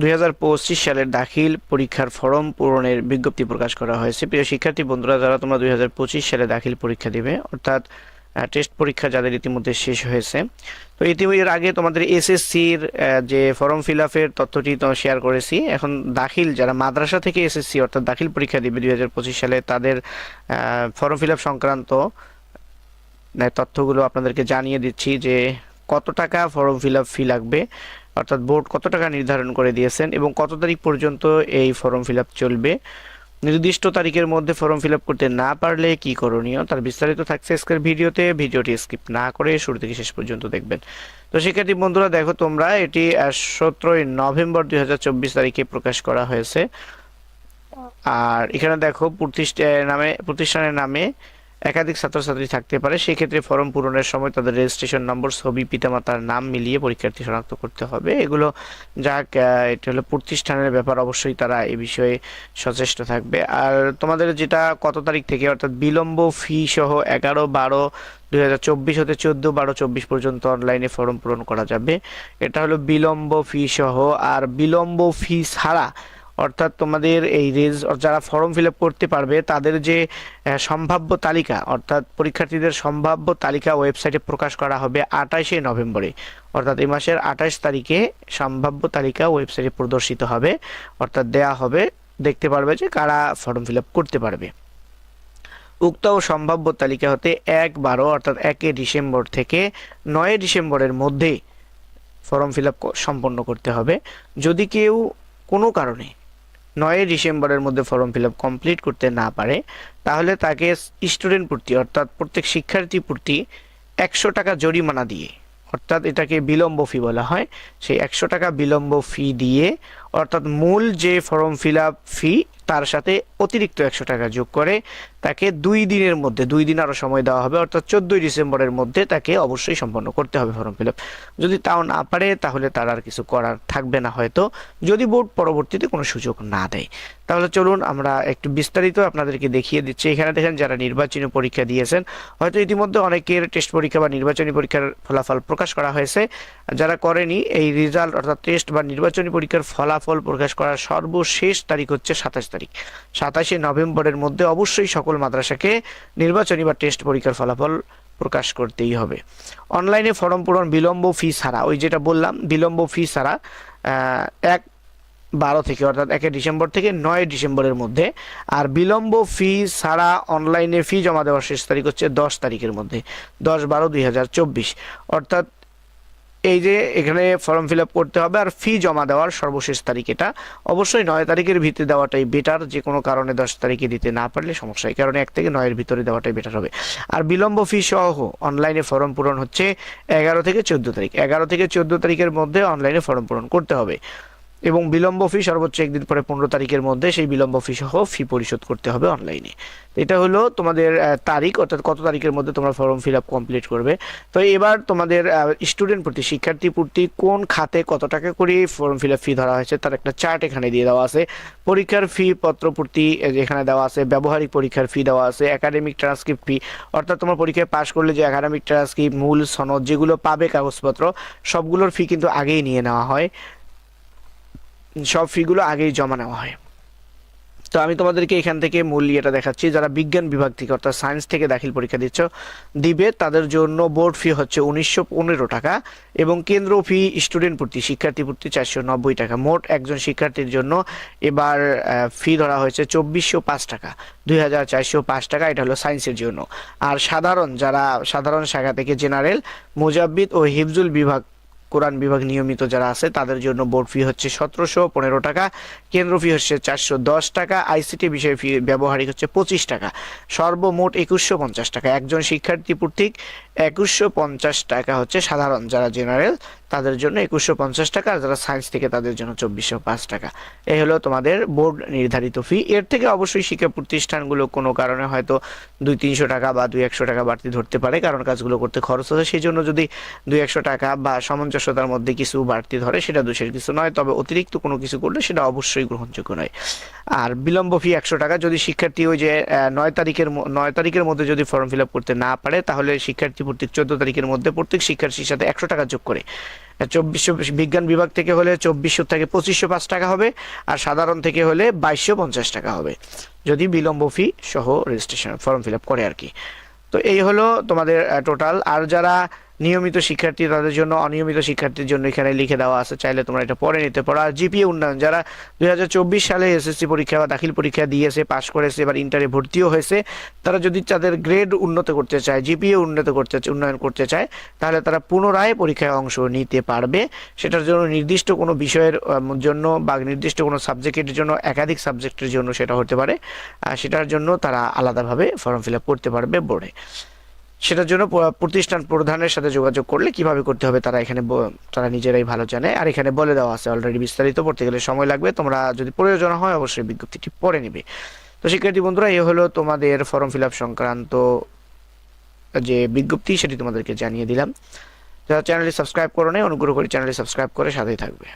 2025 সালের দাখিল পরীক্ষার ফরম পূরণের বিজ্ঞপ্তি প্রকাশ করা হয়েছে। প্রিয় শিক্ষার্থী বন্ধুরা, যারা তোমরা 2025 সালে দাখিল পরীক্ষা দিবে, অর্থাৎ টেস্ট পরীক্ষা যাদের ইতিমধ্যে শেষ হয়েছে, তো এর আগে তোমাদের এসএসসির যে ফর্ম ফিল আপের তথ্যটি তো শেয়ার করেছি। এখন দাখিল যারা মাদ্রাসা থেকে এসএসসি অর্থাৎ দাখিল পরীক্ষা দিবে 2025 সালে, তাদের ফর্ম ফিল আপ সংক্রান্ত তথ্যগুলো আপনাদেরকে জানিয়ে দিচ্ছি যে কত টাকা ফর্ম ফিল আপ ফি লাগবে, অর্থাৎ বোর্ড কত টাকা নির্ধারণ করে দিয়েছেন এবং কত তারিখ পর্যন্ত এই ফর্ম ফিল আপ চলবে। নির্দিষ্ট তারিখের মধ্যে ফর্ম ফিল আপ করতে না পারলে কি করণীয়, তার বিস্তারিত থাকছে আজকের ভিডিওতে। ভিডিওটি স্কিপ না করে শুরু থেকে শেষ পর্যন্ত দেখবেন। তো শিক্ষার্থী বন্ধুরা দেখো তোমরা, এটি 17 নভেম্বর 2024 তারিখে প্রকাশ করা হয়েছে। আর এখানে দেখো প্রতিষ্ঠানের নামে একাধিক ছাত্রছাত্রী থাকতে পারে, সেক্ষেত্রে ফর্ম পূরণের সময় তাদের রেজিস্ট্রেশন নম্বর, ছবি, পিতামাতার নাম মিলিয়ে পরীক্ষার্থী শনাক্ত করতে হবে। এগুলো যাক, এটা হলো প্রতিষ্ঠানের ব্যাপার, অবশ্যই তারা এই বিষয়ে সচেষ্ট থাকবে। আর তোমাদের যেটা কত তারিখ থেকে, অর্থাৎ বিলম্ব ফি সহ 11/12/2024 হতে 14/12/24 পর্যন্ত অনলাইনে ফর্ম পূরণ করা যাবে। এটা হলো বিলম্ব ফি সহ। আর বিলম্ব ফি ছাড়া, অর্থাৎ তোমাদের এই যারা ফর্ম ফিল আপ করতে পারবে তাদের যে সম্ভাব্য তালিকা, অর্থাৎ পরীক্ষার্থীদের সম্ভাব্য তালিকা ওয়েবসাইটে প্রকাশ করা হবে 28শে নভেম্বরে, অর্থাৎ এই মাসের 28 তারিখে সম্ভাব্য তালিকা ওয়েবসাইটে প্রদর্শিত হবে, অর্থাৎ দেয়া হবে, দেখতে পারবে যে কারা ফর্ম ফিল আপ করতে পারবে। উক্ত ও সম্ভাব্য তালিকা হতে 1/12 অর্থাৎ 1 ডিসেম্বর থেকে 9 ডিসেম্বরের মধ্যে ফর্ম ফিল আপ সম্পন্ন করতে হবে। যদি কেউ কোনো কারণে 9 ডিসেম্বরের মধ্যে ফর্ম ফিল আপ কমপ্লিট করতে না পারে, তাহলে তাকে স্টুডেন্ট প্রতি, অর্থাৎ প্রত্যেক শিক্ষার্থী প্রতি 100 টাকা জরিমানা দিয়ে, অর্থাৎ এটাকে বিলম্ব ফি বলা হয়, সেই 100 টাকা বিলম্ব ফি দিয়ে, অর্থাৎ মূল যে ফর্ম ফিল আপ ফি তার সাথে অতিরিক্ত 100 টাকা যোগ করে তাকে 2 দিনের মধ্যে, 2 দিন আরও সময় দেওয়া হবে, অর্থাৎ 14 ডিসেম্বরের মধ্যে তাকে অবশ্যই সম্পন্ন করতে হবে ফর্ম ফিল আপ। যদি তাও না পারে তাহলে তার আর কিছু করার থাকবে না হয়তো, যদি বোর্ড পরবর্তীতে কোনো সুযোগ না দেয়। তাহলে চলুন আমরা একটু বিস্তারিত আপনাদেরকে দেখিয়ে দিচ্ছি। এখানে দেখেন যারা নির্বাচনী পরীক্ষা দিয়েছেন, হয়তো ইতিমধ্যে অনেকের টেস্ট পরীক্ষা বা নির্বাচনী পরীক্ষার ফলাফল প্রকাশ করা হয়েছে। যারা করেনি, এই রেজাল্ট অর্থাৎ টেস্ট বা নির্বাচনী পরীক্ষার ফলাফল প্রকাশ করার সর্বশেষ তারিখ হচ্ছে 27 তারিখ। 27শে নভেম্বরের মধ্যে অবশ্যই সকল মাদ্রাসাকে নির্বাচনী বা টেস্ট পরীক্ষার ফলাফল প্রকাশ করতেই হবে। অনলাইনে ফর্ম পূরণ বিলম্ব ফি ছাড়া, ওই যেটা বললাম বিলম্ব ফি ছাড়া 1/12 থেকে অর্থাৎ 1 ডিসেম্বর থেকে 9 ডিসেম্বরের মধ্যে। আর বিলম্ব ফি ছাড়া অনলাইনে ফি জমা দেওয়ার শেষ তারিখ হচ্ছে 10 তারিখের মধ্যে, 10/12/2024। অর্থাৎ এই যে এখানে ফর্ম ফিল আপ করতে হবে আর ফি জমা দেওয়ার সর্বশেষ তারিখ এটা অবশ্যই 9 তারিখের ভিতরে দেওয়াটাই বেটার। যে কোনো কারণে 10 তারিখে দিতে না পারলে সমস্যা, এই কারণে 1 থেকে 9-এর ভিতরে দেওয়াটাই বেটার হবে। আর বিলম্ব ফি সহ অনলাইনে ফর্ম পূরণ হচ্ছে 11 থেকে 14 তারিখ, 11 থেকে 14 তারিখের মধ্যে অনলাইনে ফর্ম পূরণ করতে হবে। এবং বিলম্ব ফি সর্বোচ্চ 1 দিন পরে 15 তারিখের মধ্যে সেই বিলম্ব ফি সহ ফি পরিশোধ করতে হবে অনলাইনে। এটা হলো তোমাদের তারিখ, অর্থাৎ কত তারিখের মধ্যে তোমরা ফর্ম ফিল আপ কমপ্লিট করবে। তো এবার তোমাদের স্টুডেন্ট প্রতি, শিক্ষার্থী প্রতি কোন খাতে কত টাকা করে ফর্ম ফিল আপ ফি ধরা হয়েছে তার একটা চার্ট এখানে দিয়ে দেওয়া আছে। পরীক্ষার ফি পত্র প্রতি এখানে দেওয়া আছে, ব্যবহারিক পরীক্ষার ফি দেওয়া আছে, একাডেমিক ট্রান্সক্রিপ্ট ফি, অর্থাৎ তোমার পরীক্ষায় পাশ করলে যে একাডেমিক ট্রান্সক্রিপ্ট, মূল সনদ যেগুলো পাবে কাগজপত্র, সবগুলোর ফি কিন্তু আগেই নিয়ে নেওয়া হয়, সব ফিগুলো আগেই জমা নেওয়া হয়। তো আমি তোমাদেরকে এখান থেকে মূল ইয়েটা দেখাচ্ছি। যারা বিজ্ঞান বিভাগ থেকে অর্থাৎ সায়েন্স থেকে দাখিল পরীক্ষা দিবে তাদের জন্য বোর্ড ফি হচ্ছে 1915 টাকা এবং কেন্দ্র ফি স্টুডেন্ট প্রতি, শিক্ষার্থী প্রতি 490 টাকা। মোট একজন শিক্ষার্থীর জন্য এবার ফি ধরা হয়েছে 2405 টাকা, 2405 টাকা। এটা হলো সায়েন্সের জন্য। আর যারা সাধারণ শাখা থেকে জেনারেল, মুজাব্বিদ ও হিফজুল বিভাগ, কোরআন বিভাগ নিয়মিত যারা আছে তাদের জন্য বোর্ড ফি হচ্ছে 1715 টাকা, কেন্দ্র ফি হচ্ছে 410 টাকা, আইসিটি বিষয় ফি ব্যবহারিক হচ্ছে 25 টাকা, সর্বমোট 2150 টাকা। একজন শিক্ষার্থী কর্তৃক 2150 টাকা হচ্ছে সাধারণ, যারা জেনারেল তাদের জন্য 2150 টাকা, আর যারা সায়েন্স থেকে তাদের জন্য 2405 টাকা। এই হলো তোমাদের বোর্ড নির্ধারিত ফি। এর থেকে অবশ্যই শিক্ষা প্রতিষ্ঠানগুলো কোনো কারণে হয়তো 200-300 টাকা বা 200-100 টাকা বাড়তি ধরতে পারে, কারণ কাজগুলো করতে খরচ হচ্ছে। সেই জন্য যদি 200-100 টাকা বা সামঞ্জস্য নিজস্বতার মধ্যে কিছু বাড়তি ধরে সেটা দোষের কিছু নয়, তবে অতিরিক্ত কোনো কিছু করলে সেটা অবশ্যই গ্রহণযোগ্য নয়। আর বিলম্ব ফি 100 টাকা। যদি শিক্ষার্থী ওই যে 9 তারিখের মধ্যে যদি ফর্ম ফিল আপ করতে না পারে, তাহলে শিক্ষার্থী প্রত্যেক 14 তারিখের মধ্যে প্রত্যেক শিক্ষার্থীর সাথে 100 টাকা যোগ করে 2400, বিজ্ঞান বিভাগ থেকে হলে 2400 থেকে 2505 টাকা হবে, আর সাধারণ থেকে হলে 2250 টাকা হবে, যদি বিলম্ব ফি সহ রেজিস্ট্রেশন ফর্ম ফিল আপ করে আর কি। তো এই হলো তোমাদের টোটাল। আর যারা নিয়মিত শিক্ষার্থী তাদের জন্য, অনিয়মিত শিক্ষার্থীর জন্য এখানে লিখে দেওয়া আছে, চাইলে তোমরা এটা পড়ে নিতে পারো। আর জিপিএ উন্নয়ন, যারা 2024 সালে এসএসসি পরীক্ষা বা দাখিল পরীক্ষা দিয়েছে, পাশ করেছে, এবার ইন্টারে ভর্তিও হয়েছে, তারা যদি তাদের গ্রেড উন্নত করতে চায়, জিপিএ উন্নয়ন করতে চায়, তাহলে তারা পুনরায় পরীক্ষায় অংশ নিতে পারবে। সেটার জন্য নির্দিষ্ট কোনো বিষয়ের জন্য বা নির্দিষ্ট কোনো সাবজেক্টের জন্য, একাধিক সাবজেক্টের জন্য সেটা হতে পারে, সেটার জন্য তারা আলাদাভাবে ফর্ম ফিল আপ করতে পারবে বোর্ডে। সেটার জন্য প্রতিষ্ঠান প্রধানের সাথে যোগাযোগ করলে কিভাবে করতে হবে তারা নিজেরাই ভালো জানে। আর এখানে বলে দেওয়া আছে অলরেডি, বিস্তারিত পড়তে গেলে সময় লাগবে, তোমরা যদি প্রয়োজন হয় অবশ্যই বিজ্ঞপ্তিটি পড়ে নিবে। তো শিক্ষার্থী বন্ধুরা, এই হলো তোমাদের ফর্ম ফিল আপ সংক্রান্ত যে বিজ্ঞপ্তি, সেটি তোমাদেরকে জানিয়ে দিলাম। যারা চ্যানেলটি সাবস্ক্রাইব করো নাই, অনুগ্রহ করে চ্যানেলটি সাবস্ক্রাইব করে সাথেই থাকবে।